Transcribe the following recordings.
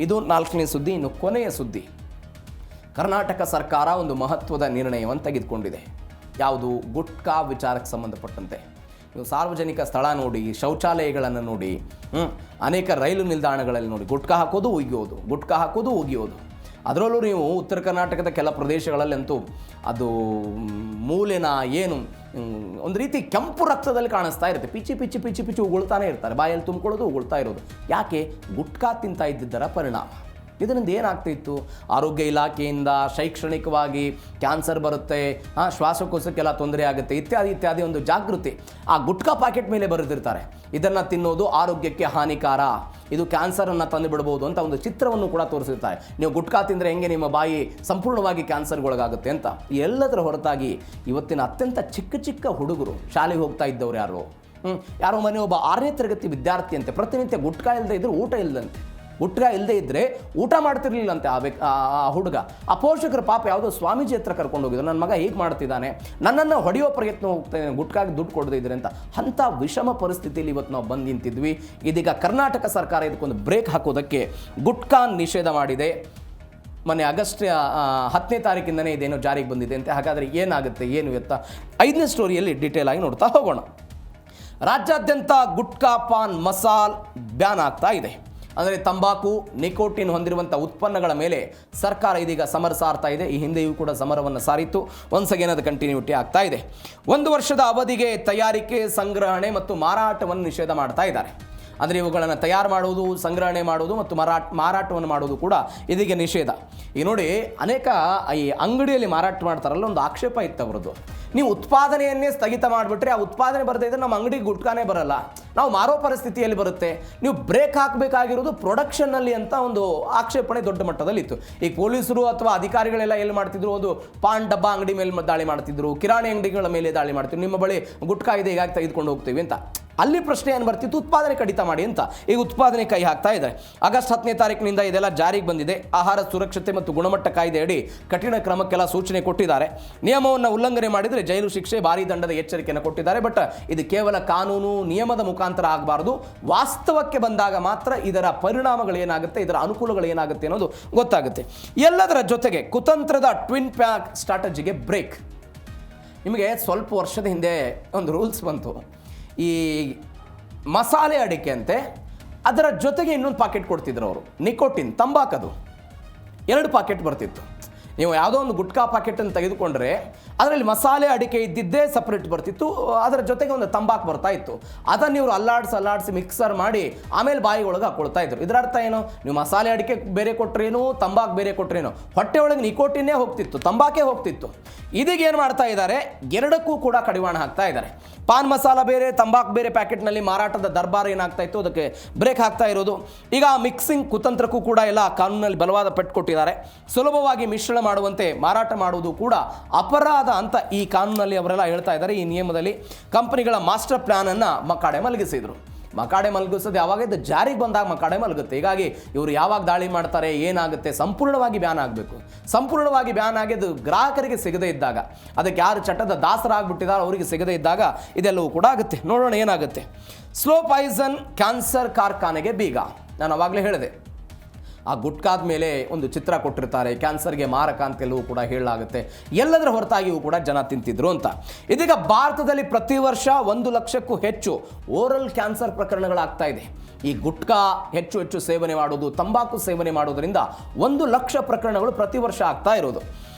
ಇದು ನಾಲ್ಕನೇ ಸುದ್ದಿ. ಇನ್ನು ಕೊನೆಯ ಸುದ್ದಿ, ಕರ್ನಾಟಕ ಸರ್ಕಾರ ಒಂದು ಮಹತ್ವದ ನಿರ್ಣಯವನ್ನು ತೆಗೆದುಕೊಂಡಿದೆ. ಯಾವುದು? ಗುಟ್ಕಾ ವಿಚಾರಕ್ಕೆ ಸಂಬಂಧಪಟ್ಟಂತೆ. ನೀವು ಸಾರ್ವಜನಿಕ ಸ್ಥಳ ನೋಡಿ, ಶೌಚಾಲಯಗಳನ್ನು ನೋಡಿ, ಅನೇಕ ರೈಲು ನಿಲ್ದಾಣಗಳಲ್ಲಿ ನೋಡಿ, ಗುಟ್ಕಾ ಹಾಕೋದು ಉಗಿಯೋದು, ಗುಟ್ಕಾ ಹಾಕೋದು ಉಗಿಯೋದು. ಅದರಲ್ಲೂ ನೀವು ಉತ್ತರ ಕರ್ನಾಟಕದ ಕೆಲ ಪ್ರದೇಶಗಳಲ್ಲಂತೂ ಅದು ಮೂಲೆನ ಏನು ಒಂದು ರೀತಿ ಕೆಂಪು ರಕ್ತದಲ್ಲಿ ಕಾಣಿಸ್ತಾ ಇರುತ್ತೆ. ಪಿಚ್ಚಿ ಪಿಚ್ಚಿ ಪಿಚ್ಚಿ ಪಿಚ್ಚಿ ಉಗುಳ್ತಾನೆ ಇರ್ತಾರೆ, ಬಾಯಲ್ಲಿ ತುಂಬಿಕೊಳ್ಳೋದು ಉಗುಳ್ತಾ ಇರೋದು. ಯಾಕೆ? ಗುಟ್ಕಾ ತಿಂತಾ ಇದ್ದಿದ್ದರ ಪರಿಣಾಮ. ಇದರಿಂದ ಏನಾಗ್ತಿತ್ತು? ಆರೋಗ್ಯ ಇಲಾಖೆಯಿಂದ ಶೈಕ್ಷಣಿಕವಾಗಿ ಕ್ಯಾನ್ಸರ್ ಬರುತ್ತೆ, ಶ್ವಾಸಕೋಶಕ್ಕೆಲ್ಲ ತೊಂದರೆ ಆಗುತ್ತೆ, ಇತ್ಯಾದಿ ಇತ್ಯಾದಿ ಒಂದು ಜಾಗೃತಿ ಆ ಗುಟ್ಕಾ ಪ್ಯಾಕೆಟ್ ಮೇಲೆ ಬರೆದಿರ್ತಾರೆ. ಇದನ್ನು ತಿನ್ನೋದು ಆರೋಗ್ಯಕ್ಕೆ ಹಾನಿಕಾರ, ಇದು ಕ್ಯಾನ್ಸರನ್ನು ತಂದು ಬಿಡ್ಬೋದು ಅಂತ ಒಂದು ಚಿತ್ರವನ್ನು ಕೂಡ ತೋರಿಸಿರ್ತಾರೆ. ನೀವು ಗುಟ್ಕಾ ತಿಂದರೆ ಹೆಂಗೆ ನಿಮ್ಮ ಬಾಯಿ ಸಂಪೂರ್ಣವಾಗಿ ಕ್ಯಾನ್ಸರ್ಗೊಳಗಾಗುತ್ತೆ ಅಂತ. ಎಲ್ಲದರ ಹೊರತಾಗಿ ಇವತ್ತಿನ ಅತ್ಯಂತ ಚಿಕ್ಕ ಚಿಕ್ಕ ಹುಡುಗರು, ಶಾಲೆಗೆ ಹೋಗ್ತಾ ಇದ್ದವ್ರು ಯಾರೋ ಮನೆ ಒಬ್ಬ 6ನೇ ತರಗತಿ ವಿದ್ಯಾರ್ಥಿ ಅಂತೆ, ಪ್ರತಿನಿತ್ಯ ಗುಟ್ಕಾ ಇಲ್ಲದೆ ಇದ್ದರೆ ಊಟ ಇಲ್ಲದಂತೆ. ಗುಟ್ಕಾ ಇಲ್ಲದೆ ಇದ್ದರೆ ಊಟ ಮಾಡ್ತಿರ್ಲಿಲ್ಲಂತೆ ಆ ಹುಡುಗ. ಆ ಪೋಷಕರ ಪಾಪ ಯಾವುದೋ ಸ್ವಾಮೀಜಿ ಹತ್ರ ಕರ್ಕೊಂಡು ಹೋಗಿದ್ರು, ನನ್ನ ಮಗ ಹೀಗೆ ಮಾಡ್ತಿದ್ದಾನೆ, ನನ್ನನ್ನು ಹೊಡೆಯೋ ಪ್ರಯತ್ನ ಹೋಗ್ತಾನೆ, ಗುಟ್ಕಾಗೆ ದುಡ್ಡು ಕೊಡದೇ ಇದ್ರೆ ಅಂತ. ಅಂಥ ವಿಷಮ ಪರಿಸ್ಥಿತಿಯಲ್ಲಿ ಇವತ್ತು ನಾವು ಬಂದು ನಿಂತಿದ್ವಿ. ಇದೀಗ ಕರ್ನಾಟಕ ಸರ್ಕಾರ ಇದಕ್ಕೊಂದು ಬ್ರೇಕ್ ಹಾಕೋದಕ್ಕೆ ಗುಟ್ಕಾ ನಿಷೇಧ ಮಾಡಿದೆ. ಮೊನ್ನೆ ಆಗಸ್ಟ್ 10ನೇ ತಾರೀಕಿಂದನೇ ಇದೇನೋ ಜಾರಿಗೆ ಬಂದಿದೆ ಅಂತೆ. ಹಾಗಾದರೆ ಏನಾಗುತ್ತೆ ಏನು ಎತ್ತ 5ನೇ ಸ್ಟೋರಿಯಲ್ಲಿ ಡೀಟೇಲ್ ಆಗಿ ನೋಡ್ತಾ ಹೋಗೋಣ. ರಾಜ್ಯಾದ್ಯಂತ ಗುಟ್ಕಾ, ಪಾನ್ ಮಸಾಲ್ ಬ್ಯಾನ್ ಆಗ್ತಾ ಇದೆ. ಅಂದರೆ ತಂಬಾಕು, ನಿಕೋಟಿನ್ ಹೊಂದಿರುವಂಥ ಉತ್ಪನ್ನಗಳ ಮೇಲೆ ಸರ್ಕಾರ ಇದೀಗ ಸಮರ ಸಾರ್ತಾ ಇದೆ. ಈ ಹಿಂದೆಯೂ ಕೂಡ ಸಮರವನ್ನು ಸಾರಿತ್ತು. ಒನ್ಸ್ ಅಗೇನ್ ಅದು ಕಂಟಿನ್ಯೂಟಿ ಆಗ್ತಾ ಇದೆ. 1 ವರ್ಷದ ಅವಧಿಗೆ ತಯಾರಿಕೆ, ಸಂಗ್ರಹಣೆ ಮತ್ತು ಮಾರಾಟವನ್ನು ನಿಷೇಧ ಮಾಡ್ತಾ ಇದ್ದಾರೆ. ಅಂದರೆ ಇವುಗಳನ್ನು ತಯಾರು ಮಾಡುವುದು, ಸಂಗ್ರಹಣೆ ಮಾಡುವುದು ಮತ್ತು ಮಾರಾಟವನ್ನು ಮಾಡುವುದು ಕೂಡ ಇದೀಗ ನಿಷೇಧ. ಈಗ ನೋಡಿ, ಅನೇಕ ಈ ಅಂಗಡಿಯಲ್ಲಿ ಮಾರಾಟ ಮಾಡ್ತಾರಲ್ಲ, ಒಂದು ಆಕ್ಷೇಪ ಇತ್ತು ಅವರದ್ದು. ನೀವು ಉತ್ಪಾದನೆಯನ್ನೇ ಸ್ಥಗಿತ ಮಾಡಿಬಿಟ್ರೆ ಆ ಉತ್ಪಾದನೆ ಬರದೇ ಇದ್ದರೆ ನಮ್ಮ ಅಂಗಡಿಗೆ ಗುಟ್ಕಾನೇ ಬರಲ್ಲ, ನಾವು ಮಾರೋ ಪರಿಸ್ಥಿತಿಯಲ್ಲಿ ಬರುತ್ತೆ. ನೀವು ಬ್ರೇಕ್ ಹಾಕಬೇಕಾಗಿರೋದು ಪ್ರೊಡಕ್ಷನ್ನಲ್ಲಿ ಅಂತ ಒಂದು ಆಕ್ಷೇಪಣೆ ದೊಡ್ಡ ಮಟ್ಟದಲ್ಲಿತ್ತು. ಈಗ ಪೊಲೀಸರು ಅಥವಾ ಅಧಿಕಾರಿಗಳೆಲ್ಲ ಎಲ್ಲಿ ಮಾಡ್ತಿದ್ರು, ಒಂದು ಪಾನ್ ಡಬ್ಬಾ ಅಂಗಡಿ ಮೇಲೆ ದಾಳಿ ಮಾಡ್ತಿದ್ರು, ಕಿರಾಣಿ ಅಂಗಡಿಗಳ ಮೇಲೆ ದಾಳಿ ಮಾಡ್ತಿದ್ರು. ನಿಮ್ಮ ಬಳಿ ಗುಟ್ಕಾ ಇದೆ, ಹೀಗಾಗಿ ತೆಗೆದುಕೊಂಡು ಹೋಗ್ತೀವಿ ಅಂತ. ಅಲ್ಲಿ ಪ್ರಶ್ನೆ ಏನು ಬರ್ತಿತ್ತು? ಉತ್ಪಾದನೆ ಕಡಿತ ಮಾಡಿ ಅಂತ. ಈಗ ಉತ್ಪಾದನೆ ಕೈ ಹಾಕ್ತಾ ಇದ್ದಾರೆ. ಆಗಸ್ಟ್ 10ನೇ ತಾರೀಕಿನಿಂದ ಇದೆಲ್ಲ ಜಾರಿಗೆ ಬಂದಿದೆ. ಆಹಾರ ಸುರಕ್ಷತೆ ಮತ್ತು ಗುಣಮಟ್ಟ ಕಾಯ್ದೆ ಅಡಿ ಕಠಿಣ ಕ್ರಮಕ್ಕೆಲ್ಲ ಸೂಚನೆ ಕೊಟ್ಟಿದ್ದಾರೆ. ನಿಯಮವನ್ನು ಉಲ್ಲಂಘನೆ ಮಾಡಿದರೆ ಜೈಲು ಶಿಕ್ಷೆ, ಭಾರೀ ದಂಡದ ಎಚ್ಚರಿಕೆಯನ್ನು ಕೊಟ್ಟಿದ್ದಾರೆ. ಬಟ್ ಇದು ಕೇವಲ ಕಾನೂನು ನಿಯಮದ ಮುಖಾಂತರ ಆಗಬಾರ್ದು. ವಾಸ್ತವಕ್ಕೆ ಬಂದಾಗ ಮಾತ್ರ ಇದರ ಪರಿಣಾಮಗಳು ಏನಾಗುತ್ತೆ, ಇದರ ಅನುಕೂಲಗಳು ಏನಾಗುತ್ತೆ ಅನ್ನೋದು ಗೊತ್ತಾಗುತ್ತೆ. ಎಲ್ಲದರ ಜೊತೆಗೆ ಕುತಂತ್ರದ ಟ್ವಿನ್ ಪ್ಯಾಕ್ ಸ್ಟ್ರಾಟಜಿಗೆ ಬ್ರೇಕ್. ನಿಮಗೆ ಸ್ವಲ್ಪ ವರ್ಷದ ಹಿಂದೆ ಒಂದು ರೂಲ್ಸ್ ಬಂತು. ಈ ಮಸಾಲೆ ಅಡಿಕೆ ಅಂತೆ, ಅದರ ಜೊತೆಗೆ ಇನ್ನೊಂದು ಪಾಕೆಟ್ ಕೊಡ್ತಿದ್ರು ಅವರು, ನಿಕೋಟಿನ್, ತಂಬಾಕದು 2 ಪಾಕೆಟ್ ಬರ್ತಿತ್ತು. ನೀವು ಯಾವುದೋ ಒಂದು ಗುಟ್ಕಾ ಪ್ಯಾಕೆಟನ್ನು ತೆಗೆದುಕೊಂಡ್ರೆ ಅದರಲ್ಲಿ ಮಸಾಲೆ ಅಡಿಕೆ ಇದ್ದಿದ್ದೇ ಸಪ್ರೇಟ್ ಬರ್ತಿತ್ತು, ಅದರ ಜೊತೆಗೆ ಒಂದು ತಂಬಾಕು ಬರ್ತಾ ಇತ್ತು. ಅದನ್ನು ಇವರು ಅಲ್ಲಾಡಿಸಿ ಮಿಕ್ಸರ್ ಮಾಡಿ ಆಮೇಲೆ ಬಾಯಿ ಒಳಗೆ ಹಾಕ್ಕೊಳ್ತಾ ಇದ್ರು. ಇದರ ಅರ್ಥ ಏನು? ನೀವು ಮಸಾಲೆ ಅಡಿಕೆ ಬೇರೆ ಕೊಟ್ರೇನು, ತಂಬಾಕು ಬೇರೆ ಕೊಟ್ರೇನು, ಹೊಟ್ಟೆ ಒಳಗೆ ನಿಕೋಟಿನ್ನೇ ಹೋಗ್ತಿತ್ತು, ತಂಬಾಕೇ ಹೋಗ್ತಿತ್ತು. ಇದೀಗ ಏನು ಮಾಡ್ತಾ ಇದ್ದಾರೆ? 2ಕ್ಕೂ ಕೂಡ ಕಡಿವಾಣ ಹಾಕ್ತಾ ಇದ್ದಾರೆ. ಪಾನ್ ಮಸಾಲ ಬೇರೆ, ತಂಬಾಕು ಬೇರೆ ಪ್ಯಾಕೆಟ್ನಲ್ಲಿ ಮಾರಾಟದ ದರ್ಬಾರ್ ಏನಾಗ್ತಾ ಇತ್ತು, ಅದಕ್ಕೆ ಬ್ರೇಕ್ ಹಾಕ್ತಾ ಇರೋದು. ಈಗ ಮಿಕ್ಸಿಂಗ್ ಕುತಂತ್ರಕ್ಕೂ ಕೂಡ ಎಲ್ಲ ಕಾನೂನಲ್ಲಿ ಬಲವಾದ ಪೆಟ್ಟು ಕೊಟ್ಟಿದ್ದಾರೆ. ಸುಲಭವಾಗಿ ಮಿಶ್ರಣ ಮಾಡುವಂತೆ ಮಾರಾಟ ಮಾಡುವುದು ಕೂಡ ಅಪರಾಧ ಅಂತ ಈ ಕಾನೂನಲ್ಲಿ ಅವರೆಲ್ಲ ಹೇಳ್ತಾ ಇದ್ದಾರೆ. ಈ ನಿಯಮದಲ್ಲಿ ಕಂಪನಿಗಳ ಮಾಸ್ಟರ್ ಪ್ಲಾನ್ ಅನ್ನು ಮಕಾಡೆ ಮಲಗಿಸಿದ್ರು. ಮಕಾಡೆ ಮಲಗಿಸೋದು ಯಾವಾಗ? ಇದು ಜಾರಿಗೆ ಬಂದಾಗ ಮಕಾಡೆ ಮಲಗುತ್ತೆ. ಹೀಗಾಗಿ ಇವರು ಯಾವಾಗ ದಾಳಿ ಮಾಡ್ತಾರೆ, ಏನಾಗುತ್ತೆ, ಸಂಪೂರ್ಣವಾಗಿ ಬ್ಯಾನ್ ಆಗಬೇಕು. ಸಂಪೂರ್ಣವಾಗಿ ಬ್ಯಾನ್ ಆಗಿದ್ದು ಗ್ರಾಹಕರಿಗೆ ಸಿಗದೇ ಇದ್ದಾಗ, ಅದಕ್ಕೆ ಯಾರು ಚಟದ ದಾಸರಾಗ್ಬಿಟ್ಟಿದ್ದಾರೆ ಅವರಿಗೆ ಸಿಗದೇ ಇದ್ದಾಗ ಇದೆಲ್ಲವೂ ಕೂಡ ಆಗುತ್ತೆ. ನೋಡೋಣ ಏನಾಗುತ್ತೆ. ಸ್ಲೋ ಪಾಯ್ಸನ್, ಕ್ಯಾನ್ಸರ್ ಕಾರ್ಖಾನೆಗೆ ಬೀಗ. ನಾನು ಅವಾಗಲೇ ಹೇಳಿದೆ, ಆ ಗುಟ್ಕಾದ ಮೇಲೆ ಒಂದು ಚಿತ್ರ ಕೊಟ್ಟಿರ್ತಾರೆ, ಕ್ಯಾನ್ಸರ್ಗೆ ಮಾರಕ ಅಂತೆಲ್ಲವೂ ಕೂಡ ಹೇಳಲಾಗುತ್ತೆ. ಎಲ್ಲದರ ಹೊರತಾಗಿಯೂ ಕೂಡ ಜನ ತಿಂತಿದ್ರು ಅಂತ. ಇದೀಗ ಭಾರತದಲ್ಲಿ ಪ್ರತಿ ವರ್ಷ 1 ಲಕ್ಷಕ್ಕೂ ಹೆಚ್ಚು ಓರಲ್ ಕ್ಯಾನ್ಸರ್ ಪ್ರಕರಣಗಳಾಗ್ತಾ ಇದೆ. ಈ ಗುಟ್ಕಾ ಹೆಚ್ಚು ಸೇವನೆ ಮಾಡೋದು, ತಂಬಾಕು ಸೇವನೆ ಮಾಡೋದರಿಂದ 1 ಲಕ್ಷ ಪ್ರಕರಣಗಳು ಪ್ರತಿ ವರ್ಷ ಆಗ್ತಾ ಇರೋದು.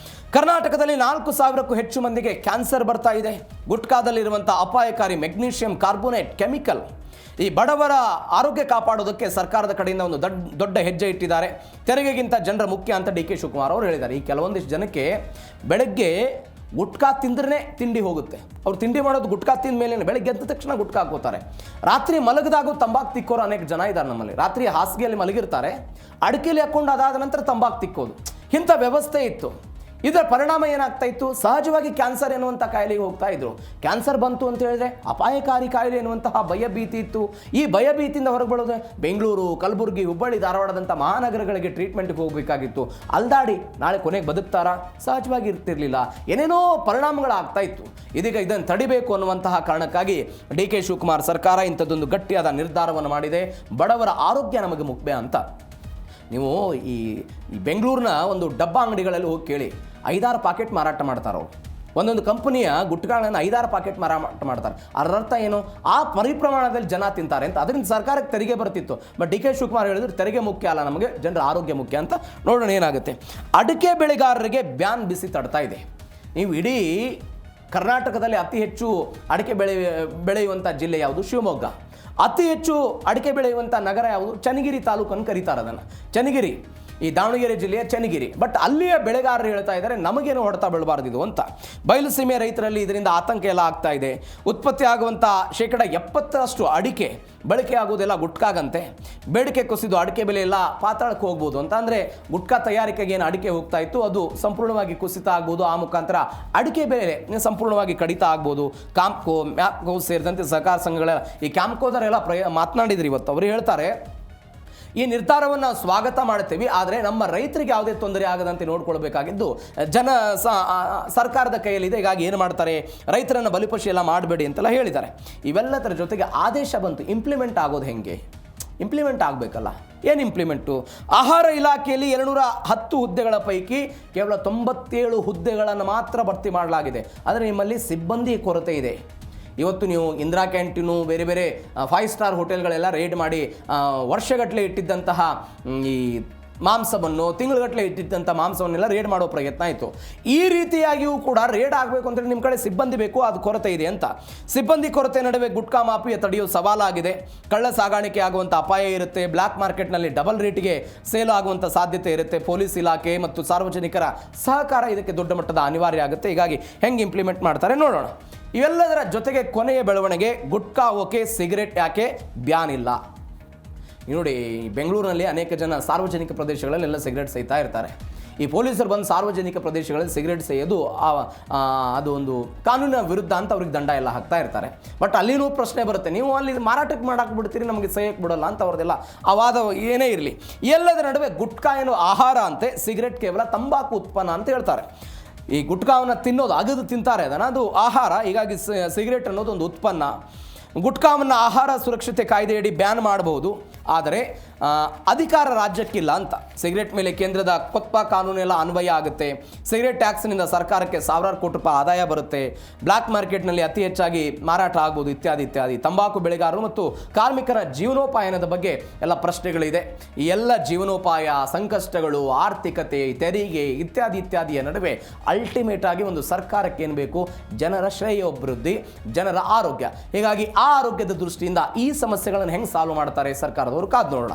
ಕರ್ನಾಟಕದಲ್ಲಿ 4,000ಕ್ಕೂ ಹೆಚ್ಚು ಮಂದಿಗೆ ಕ್ಯಾನ್ಸರ್ ಬರ್ತಾ ಇದೆ. ಗುಟ್ಕಾದಲ್ಲಿರುವಂಥ ಅಪಾಯಕಾರಿ ಮೆಗ್ನೀಷಿಯಂ ಕಾರ್ಬೋನೇಟ್ ಕೆಮಿಕಲ್ ಈ ಬಡವರ ಆರೋಗ್ಯ ಕಾಪಾಡೋದಕ್ಕೆ ಸರ್ಕಾರದ ಕಡೆಯಿಂದ ಒಂದು ದೊಡ್ಡ ಹೆಜ್ಜೆ ಇಟ್ಟಿದ್ದಾರೆ. ತೆರಿಗೆಗಿಂತ ಜನರ ಮುಖ್ಯ ಅಂತ ಡಿ ಕೆ ಶಿವಕುಮಾರ್ ಅವರು ಹೇಳಿದ್ದಾರೆ. ಈ ಕೆಲವೊಂದಿಷ್ಟು ಜನಕ್ಕೆ ಬೆಳಗ್ಗೆ ಗುಟ್ಕಾ ತಿಂದ್ರೆ ತಿಂಡಿ ಹೋಗುತ್ತೆ. ಅವ್ರು ತಿಂಡಿ ಮಾಡೋದು ಗುಟ್ಕಾ ತಿಂದ ಮೇಲೆ, ಬೆಳಗ್ಗೆ ಎದ್ದ ತಕ್ಷಣ ಗುಟ್ಕಾ ಹಾಕೋತಾರೆ. ರಾತ್ರಿ ಮಲಗದಾಗೂ ತಂಬಾಕು ತಿಕ್ಕೋರು ಅನೇಕ ಜನ ಇದ್ದಾರೆ ನಮ್ಮಲ್ಲಿ. ರಾತ್ರಿ ಹಾಸಿಗೆಯಲ್ಲಿ ಮಲಗಿರ್ತಾರೆ, ಅಡಿಕೆಯಲ್ಲಿ ಹಾಕ್ಕೊಂಡು ಅದಾದ ನಂತರ ತಂಬಾಕು ತಿಕ್ಕೋದು, ಇಂಥ ವ್ಯವಸ್ಥೆ ಇತ್ತು. ಇದರ ಪರಿಣಾಮ ಏನಾಗ್ತಾ ಇತ್ತು? ಸಹಜವಾಗಿ ಕ್ಯಾನ್ಸರ್ ಎನ್ನುವಂಥ ಕಾಯಿಲೆಗೆ ಹೋಗ್ತಾ ಇದ್ರು. ಕ್ಯಾನ್ಸರ್ ಬಂತು ಅಂತ ಹೇಳಿದ್ರೆ ಅಪಾಯಕಾರಿ ಕಾಯಿಲೆ ಎನ್ನುವಂತಹ ಭಯಭೀತಿ ಇತ್ತು. ಈ ಭಯಭೀತಿಯಿಂದ ಹೊರಬರೋದು ಬೆಂಗಳೂರು, ಕಲಬುರಗಿ, ಹುಬ್ಬಳ್ಳಿ, ಧಾರವಾಡದಂಥ ಮಹಾನಗರಗಳಿಗೆ ಟ್ರೀಟ್ಮೆಂಟ್ಗೆ ಹೋಗಬೇಕಾಗಿತ್ತು. ಅಲ್ದಾಡಿ ನಾಳೆ ಕೊನೆಗೆ ಬದುಕ್ತಾರಾ? ಸಹಜವಾಗಿ ಇರ್ತಿರ್ಲಿಲ್ಲ. ಏನೇನೋ ಪರಿಣಾಮಗಳಾಗ್ತಾ ಇತ್ತು. ಇದೀಗ ಇದನ್ನು ತಡಿಬೇಕು ಅನ್ನುವಂತಹ ಕಾರಣಕ್ಕಾಗಿ ಡಿ ಕೆ ಶಿವಕುಮಾರ್ ಸರ್ಕಾರ ಇಂಥದ್ದೊಂದು ಗಟ್ಟಿಯಾದ ನಿರ್ಧಾರವನ್ನು ಮಾಡಿದೆ. ಬಡವರ ಆರೋಗ್ಯ ನಮಗೆ ಮುಖ್ಯ ಅಂತ. ನೀವು ಈ ಬೆಂಗಳೂರಿನ ಒಂದು ಡಬ್ಬ ಅಂಗಡಿಗಳಲ್ಲಿ ಹೋಗಿ ಕೇಳಿ, 5-6 ಪಾಕೆಟ್ ಮಾರಾಟ ಮಾಡ್ತಾರೆ ಅವರು. ಒಂದೊಂದು ಕಂಪನಿಯ ಗುಟ್ಕಾಗಳನ್ನು 5-6 ಪಾಕೆಟ್ ಮಾರಾಟ ಮಾಡ್ತಾರೆ. ಅದರ ಅರ್ಥ ಏನು? ಆ ಪರಿಪ್ರಮಾಣದಲ್ಲಿ ಜನ ತಿಂತಾರೆ ಅಂತ. ಅದರಿಂದ ಸರ್ಕಾರಕ್ಕೆ ತೆರಿಗೆ ಬರ್ತಿತ್ತು. ಬಟ್ ಡಿ ಕೆ ಶಿವಕುಮಾರ್ ಹೇಳಿದ್ರು ತೆರಿಗೆ ಮುಖ್ಯ ಅಲ್ಲ, ನಮಗೆ ಜನರ ಆರೋಗ್ಯ ಮುಖ್ಯ ಅಂತ. ನೋಡೋಣ ಏನಾಗುತ್ತೆ. ಅಡಿಕೆ ಬೆಳೆಗಾರರಿಗೆ ಬ್ಯಾನ್ ಬಿಸಿ ತಡ್ತಾ ಇದೆ. ನೀವು ಇಡೀ ಕರ್ನಾಟಕದಲ್ಲಿ ಅತಿ ಹೆಚ್ಚು ಅಡಿಕೆ ಬೆಳೆಯುವಂಥ ಜಿಲ್ಲೆ ಯಾವುದು? ಶಿವಮೊಗ್ಗ. ಅತಿ ಹೆಚ್ಚು ಅಡಿಕೆ ಬೆಳೆಯುವಂಥ ನಗರ ಯಾವುದು? ಚನ್ನಗಿರಿ ತಾಲೂಕನ್ನು ಕರೀತಾರೆ ಅದನ್ನು. ಚನ್ನಗಿರಿ, ಈ ದಾವಣಗೆರೆ ಜಿಲ್ಲೆಯ ಚನ್ನಗಿರಿ. ಬಟ್ ಅಲ್ಲಿಯ ಬೆಳೆಗಾರರು ಹೇಳ್ತಾ ಇದ್ದಾರೆ ನಮಗೇನು ಹೊಡೆತ ಬೀಳಬಾರ್ದಿದು ಅಂತ. ಬಯಲುಸೀಮೆ ರೈತರಲ್ಲಿ ಇದರಿಂದ ಆತಂಕ ಎಲ್ಲ ಆಗ್ತಾ ಇದೆ. ಉತ್ಪತ್ತಿ ಆಗುವಂಥ 70% ಅಡಿಕೆ ಬಳಕೆ ಆಗುವುದೆಲ್ಲ ಗುಟ್ಕಾಗಂತೆ. ಬೇಡಿಕೆ ಕುಸಿದು ಅಡಿಕೆ ಬೆಲೆ ಎಲ್ಲ ಪಾತಾಳಕ್ಕೆ ಹೋಗ್ಬೋದು ಅಂತ. ಅಂದರೆ ಗುಟ್ಕಾ ತಯಾರಿಕೆಗೆ ಏನು ಅಡಿಕೆ ಹೋಗ್ತಾ ಇತ್ತು ಅದು ಸಂಪೂರ್ಣವಾಗಿ ಕುಸಿತ ಆಗ್ಬೋದು. ಆ ಮುಖಾಂತರ ಅಡಿಕೆ ಬೆಲೆ ಸಂಪೂರ್ಣವಾಗಿ ಕಡಿತ ಆಗ್ಬೋದು. ಕಾಂಪ್ಕೋ, ಮ್ಯಾಪ್ಕೋ ಸೇರಿದಂತೆ ಸಹಕಾರ ಸಂಘಗಳೆಲ್ಲ, ಈ ಕ್ಯಾಂಪ್ಕೋದರೆಲ್ಲ ಮಾತನಾಡಿದ್ರು ಇವತ್ತು. ಅವರು ಹೇಳ್ತಾರೆ ಈ ನಿರ್ಧಾರವನ್ನು ಸ್ವಾಗತ ಮಾಡ್ತೀವಿ, ಆದರೆ ನಮ್ಮ ರೈತರಿಗೆ ಯಾವುದೇ ತೊಂದರೆ ಆಗದಂತೆ ನೋಡ್ಕೊಳ್ಬೇಕಾಗಿದ್ದು ಸರ್ಕಾರದ ಕೈಯಲ್ಲಿದೆ. ಹೀಗಾಗಿ ಏನು ಮಾಡ್ತಾರೆ, ರೈತರನ್ನು ಬಲಿಪಶು ಎಲ್ಲ ಮಾಡಬೇಡಿ ಅಂತೆಲ್ಲ ಹೇಳಿದ್ದಾರೆ. ಇವೆಲ್ಲದರ ಜೊತೆಗೆ ಆದೇಶ ಬಂತು. ಇಂಪ್ಲಿಮೆಂಟ್ ಆಗೋದು ಹೆಂಗೆ? ಇಂಪ್ಲಿಮೆಂಟ್ ಆಗಬೇಕಲ್ಲ. ಏನು ಇಂಪ್ಲಿಮೆಂಟು? ಆಹಾರ ಇಲಾಖೆಯಲ್ಲಿ 210 ಹುದ್ದೆಗಳ ಪೈಕಿ ಕೇವಲ 97 ಹುದ್ದೆಗಳನ್ನು ಮಾತ್ರ ಭರ್ತಿ ಮಾಡಲಾಗಿದೆ. ಆದರೆ ನಿಮ್ಮಲ್ಲಿ ಸಿಬ್ಬಂದಿ ಕೊರತೆ ಇದೆ. ಇವತ್ತು ನೀವು ಇಂದಿರಾ ಕ್ಯಾಂಟೀನು, ಬೇರೆ ಬೇರೆ 5 ಸ್ಟಾರ್ ಹೋಟೆಲ್ಗಳೆಲ್ಲ ರೇಡ್ ಮಾಡಿ ವರ್ಷಗಟ್ಟಲೆ ಇಟ್ಟಿದ್ದಂತಹ ಈ ಮಾಂಸವನ್ನು, ತಿಂಗಳುಗಟ್ಟಲೆ ಇಟ್ಟಿದ್ದಂಥ ಮಾಂಸವನ್ನೆಲ್ಲ ರೇಡ್ ಮಾಡೋ ಪ್ರಯತ್ನ ಆಯಿತು. ಈ ರೀತಿಯಾಗಿಯೂ ಕೂಡ ರೇಡ್ ಆಗಬೇಕು ಅಂದರೆ ನಿಮ್ಮ ಕಡೆ ಸಿಬ್ಬಂದಿ ಬೇಕು, ಅದು ಕೊರತೆ ಇದೆ ಅಂತ. ಸಿಬ್ಬಂದಿ ಕೊರತೆ ನಡುವೆ ಗುಟ್ಕಾ ಮಾಫಿಯಾ ತಡೆಯುವ ಸವಾಲಾಗಿದೆ. ಕಳ್ಳ ಸಾಗಾಣಿಕೆ ಆಗುವಂಥ ಅಪಾಯ ಇರುತ್ತೆ. ಬ್ಲ್ಯಾಕ್ ಮಾರ್ಕೆಟ್ನಲ್ಲಿ ಡಬಲ್ ರೇಟಿಗೆ ಸೇಲ್ ಆಗುವಂಥ ಸಾಧ್ಯತೆ ಇರುತ್ತೆ. ಪೊಲೀಸ್ ಇಲಾಖೆ ಮತ್ತು ಸಾರ್ವಜನಿಕರ ಸಹಕಾರ ಇದಕ್ಕೆ ದೊಡ್ಡ ಮಟ್ಟದ ಅನಿವಾರ್ಯ ಆಗುತ್ತೆ. ಹೀಗಾಗಿ ಹೆಂಗೆ ಇಂಪ್ಲಿಮೆಂಟ್ ಮಾಡ್ತಾರೆ ನೋಡೋಣ. ಇವೆಲ್ಲದರ ಜೊತೆಗೆ ಕೊನೆಯ ಬೆಳವಣಿಗೆ, ಗುಟ್ಕಾ ಓಕೆ, ಸಿಗರೆಟ್ ಯಾಕೆ ಬ್ಯಾನ್ ಇಲ್ಲ? ನೋಡಿ, ಬೆಂಗಳೂರಿನಲ್ಲಿ ಅನೇಕ ಜನ ಸಾರ್ವಜನಿಕ ಪ್ರದೇಶಗಳಲ್ಲೆಲ್ಲ ಸಿಗರೆಟ್ ಸೇಯ್ತಾ ಇರ್ತಾರೆ. ಈ ಪೊಲೀಸರು ಬಂದು ಸಾರ್ವಜನಿಕ ಪ್ರದೇಶಗಳಲ್ಲಿ ಸಿಗರೆಟ್ ಸೇಯೋದು ಅದು ಒಂದು ಕಾನೂನಿನ ವಿರುದ್ಧ ಅಂತ ಅವ್ರಿಗೆ ದಂಡ ಎಲ್ಲ ಹಾಕ್ತಾ ಇರ್ತಾರೆ. ಬಟ್ ಅಲ್ಲಿನೂ ಪ್ರಶ್ನೆ ಬರುತ್ತೆ, ನೀವು ಅಲ್ಲಿ ಮಾರಾಟಕ್ಕೆ ಮಾಡಕ್ಕೆ ಬಿಡ್ತೀರಿ, ನಮಗೆ ಸೇಯಕ್ಕೆ ಬಿಡೋಲ್ಲ ಅಂತ ಅವ್ರದ್ದೆಲ್ಲ ಅವಾದ ಏನೇ ಇರಲಿ. ಎಲ್ಲದರ ನಡುವೆ ಗುಟ್ಕಾ ಏನು ಆಹಾರ ಅಂತೆ, ಸಿಗರೆಟ್ ಕೇವಲ ತಂಬಾಕು ಉತ್ಪನ್ನ ಅಂತ ಹೇಳ್ತಾರೆ. ಈ ಗುಟ್ಕಾವನ್ನು ತಿನ್ನೋದು, ಅಗದು ತಿಂತಾರೆ ಅದನ್ನು, ಅದು ಆಹಾರ. ಹೀಗಾಗಿ ಸಿಗರೆಟ್ ಅನ್ನೋದು ಒಂದು ಉತ್ಪನ್ನ. ಗುಟ್ಕಾವನ್ನು ಆಹಾರ ಸುರಕ್ಷತೆ ಕಾಯ್ದೆಯಡಿ ಬ್ಯಾನ್ ಮಾಡಬಹುದು, ಆದರೆ ಅಧಿಕಾರ ರಾಜ್ಯಕ್ಕಿಲ್ಲ ಅಂತ. ಸಿಗರೆಟ್ ಮೇಲೆ ಕೇಂದ್ರದ ಕೊತ್ಪಾ ಕಾನೂನೆಲ್ಲ ಅನ್ವಯ ಆಗುತ್ತೆ. ಸಿಗರೆಟ್ ಟ್ಯಾಕ್ಸ್ನಿಂದ ಸರ್ಕಾರಕ್ಕೆ ಸಾವಿರಾರು ಕೋಟಿ ರೂಪಾಯಿ ಆದಾಯ ಬರುತ್ತೆ. ಬ್ಲ್ಯಾಕ್ ಮಾರ್ಕೆಟ್ನಲ್ಲಿ ಅತಿ ಹೆಚ್ಚಾಗಿ ಮಾರಾಟ ಆಗ್ಬೋದು, ಇತ್ಯಾದಿ ಇತ್ಯಾದಿ. ತಂಬಾಕು ಬೆಳೆಗಾರರು ಮತ್ತು ಕಾರ್ಮಿಕರ ಜೀವನೋಪಾಯನದ ಬಗ್ಗೆ ಎಲ್ಲ ಪ್ರಶ್ನೆಗಳಿದೆ. ಈ ಎಲ್ಲ ಜೀವನೋಪಾಯ, ಸಂಕಷ್ಟಗಳು, ಆರ್ಥಿಕತೆ, ತೆರಿಗೆ ಇತ್ಯಾದಿ ಇತ್ಯಾದಿಯ ನಡುವೆ ಅಲ್ಟಿಮೇಟ್ ಆಗಿ ಒಂದು ಸರ್ಕಾರಕ್ಕೆ ಏನು ಬೇಕು? ಜನರ ಶ್ರೇಯೋಭಿವೃದ್ಧಿ, ಜನರ ಆರೋಗ್ಯ. ಹೀಗಾಗಿ ಆ ಆರೋಗ್ಯದ ದೃಷ್ಟಿಯಿಂದ ಈ ಸಮಸ್ಯೆಗಳನ್ನು ಹೆಂಗೆ ಸಾಲ್ವ್ ಮಾಡ್ತಾರೆ ಸರ್ಕಾರದವರು, ಕಾದು ನೋಡೋಣ.